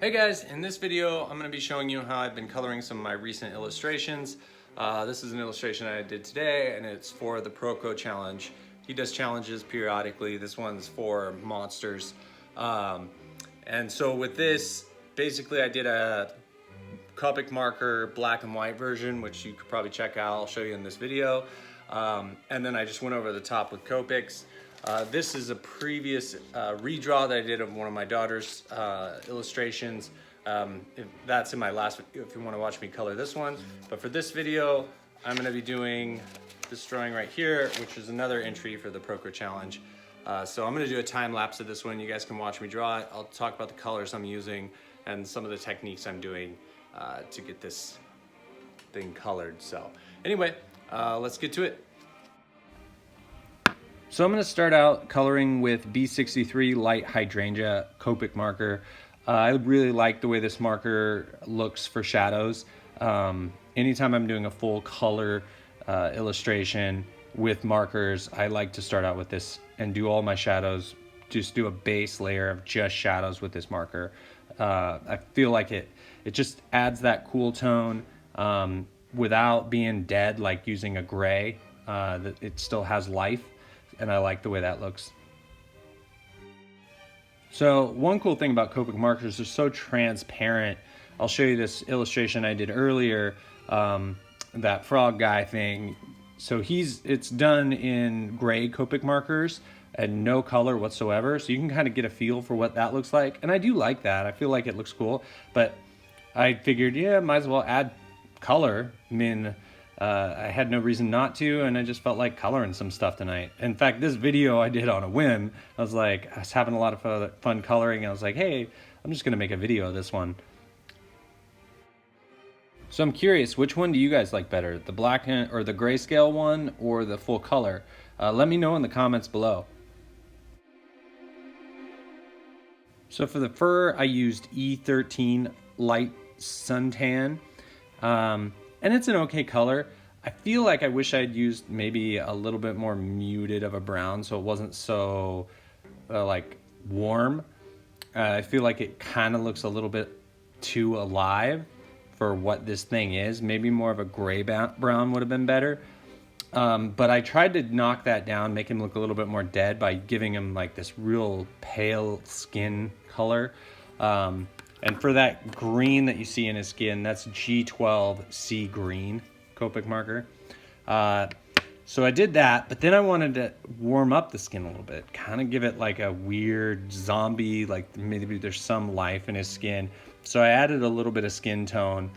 Hey guys, in this video I'm going to be showing you how I've been coloring some of my recent illustrations. This is an illustration I did today and it's for the Proko challenge. He does challenges periodically. This one's for monsters. And so with this, basically I did a copic marker black and white version, which you could probably check out. I'll show you in this video. And then I just went over the top with copics. This is a previous redraw that I did of one of my daughter's illustrations. That's in my last video if you want to watch me color this one. But for this video, I'm going to be doing this drawing right here, which is another entry for the Proko challenge. So I'm going to do a time lapse of this one. You guys can watch me draw it. I'll talk about the colors I'm using and some of the techniques I'm doing to get this thing colored. So anyway, let's get to it. So I'm going to start out coloring with B63 Light Hydrangea Copic marker. I really like the way this marker looks for shadows. Anytime I'm doing a full color illustration with markers, I like to start out with this and do all my shadows, just do a base layer of just shadows with this marker. I feel like it just adds that cool tone without being dead, like using a gray. It still has life. And I like the way that looks. So one cool thing about Copic markers, they're so transparent. I'll show you this illustration I did earlier, that frog guy thing. So it's done in gray Copic markers and no color whatsoever. So you can kind of get a feel for what that looks like. And I do like that. I feel like it looks cool, but I figured, yeah, might as well add color. I mean, I had no reason not to, and I just felt like coloring some stuff tonight. In fact, this video I did on a whim. I was having a lot of fun coloring, and I was like, hey, I'm just gonna make a video of this one. So I'm curious, which one do you guys like better? The black or the grayscale one or the full color? Let me know in the comments below. So for the fur, I used E13 Light Suntan. And it's an okay color. I feel like I wish I'd used maybe a little bit more muted of a brown so it wasn't so like warm. I feel like it kind of looks a little bit too alive for what this thing is. Maybe more of a gray brown would have been better. But I tried to knock that down, make him look a little bit more dead by giving him like this real pale skin color. And for that green that you see in his skin, that's G12 Sea Green Copic marker. So I did that, but then I wanted to warm up the skin a little bit, kind of give it like a weird zombie, like maybe there's some life in his skin. So I added a little bit of skin tone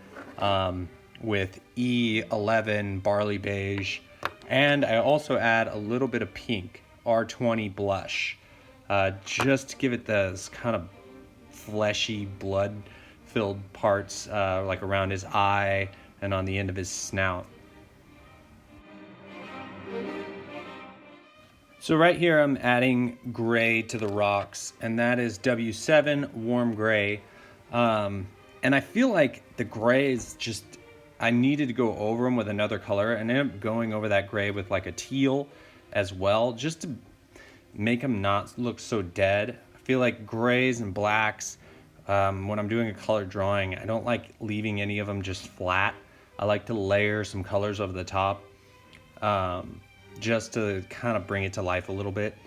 with E11 Barley Beige, and I also add a little bit of pink, R20 Blush, just to give it this kind of fleshy, blood-filled parts like around his eye and on the end of his snout. So right here I'm adding gray to the rocks, and that is W7 Warm Gray. And I feel like the gray is just, I needed to go over them with another color, and I ended up going over that gray with like a teal as well, just to make them not look so dead. I feel like grays and blacks, when I'm doing a color drawing, I don't like leaving any of them just flat. I like to layer some colors over the top, just to kind of bring it to life a little bit.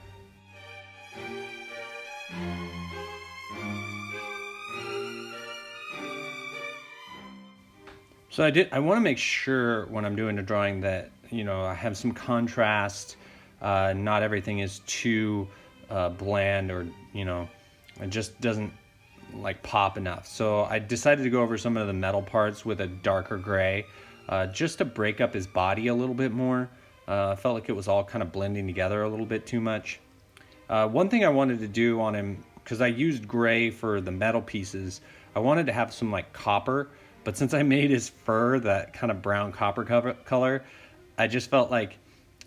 So I want to make sure when I'm doing a drawing that, you know, I have some contrast, not everything is too bland or, you know, it just doesn't like pop enough. So I decided to go over some of the metal parts with a darker gray, just to break up his body a little bit more. I felt like it was all kind of blending together a little bit too much. One thing I wanted to do on him, because I used gray for the metal pieces, I wanted to have some like copper, but since I made his fur that kind of brown copper color, I just felt like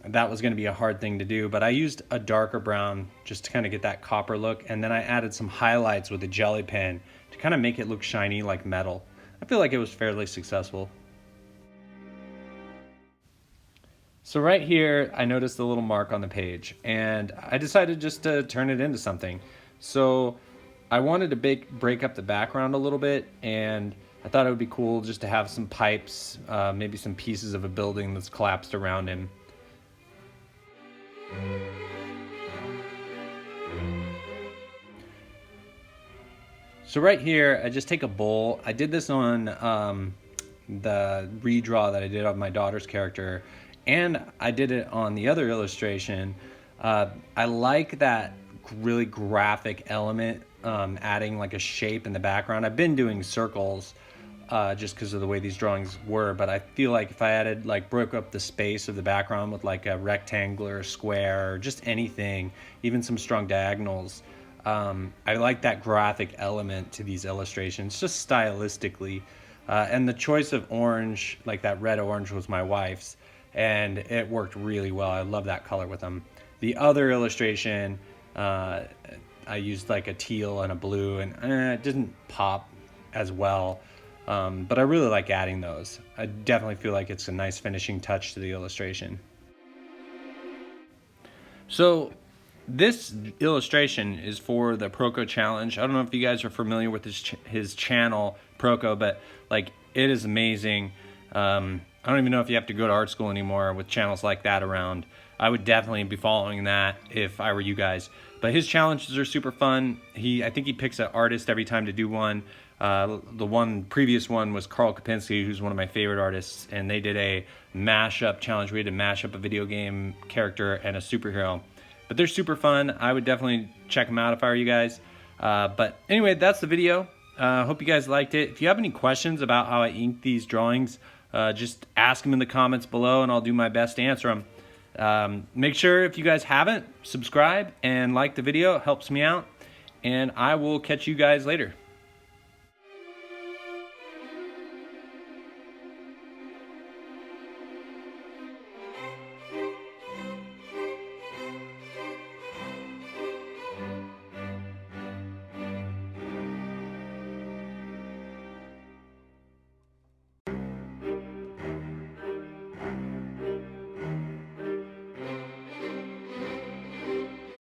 that was going to be a hard thing to do. But I used a darker brown just to kind of get that copper look, and then I added some highlights with a jelly pen to kind of make it look shiny like metal. I feel like it was fairly successful. So right here, I noticed a little mark on the page, and I decided just to turn it into something. So I wanted to break up the background a little bit, and I thought it would be cool just to have some pipes, maybe some pieces of a building that's collapsed around him. So right here, I just take a bowl. I did this on the redraw that I did of my daughter's character, and I did it on the other illustration. I like that really graphic element, adding like a shape in the background. I've been doing circles just because of the way these drawings were, but I feel like if I added, like, broke up the space of the background with like a rectangular, square, or just anything, even some strong diagonals, I like that graphic element to these illustrations, just stylistically. And the choice of orange, like that red orange, was my wife's, and it worked really well. I love that color with them. The other illustration, I used like a teal and a blue, and it didn't pop as well. But I really like adding those. I definitely feel like it's a nice finishing touch to the illustration. So this illustration is for the Proko challenge. I don't know if you guys are familiar with his channel, Proko, but like, it is amazing. I don't even know if you have to go to art school anymore with channels like that around. I would definitely be following that if I were you guys. But his challenges are super fun. I think he picks an artist every time to do one. The previous one was Carl Kopinski, who's one of my favorite artists, and they did a mashup challenge. We had to mash up a video game character and a superhero. But they're super fun. I would definitely check them out if I were you guys. But anyway, that's the video. Hope you guys liked it. If you have any questions about how I ink these drawings, just ask them in the comments below, and I'll do my best to answer them. Make sure, if you guys haven't, subscribe and like the video. It helps me out. And I will catch you guys later.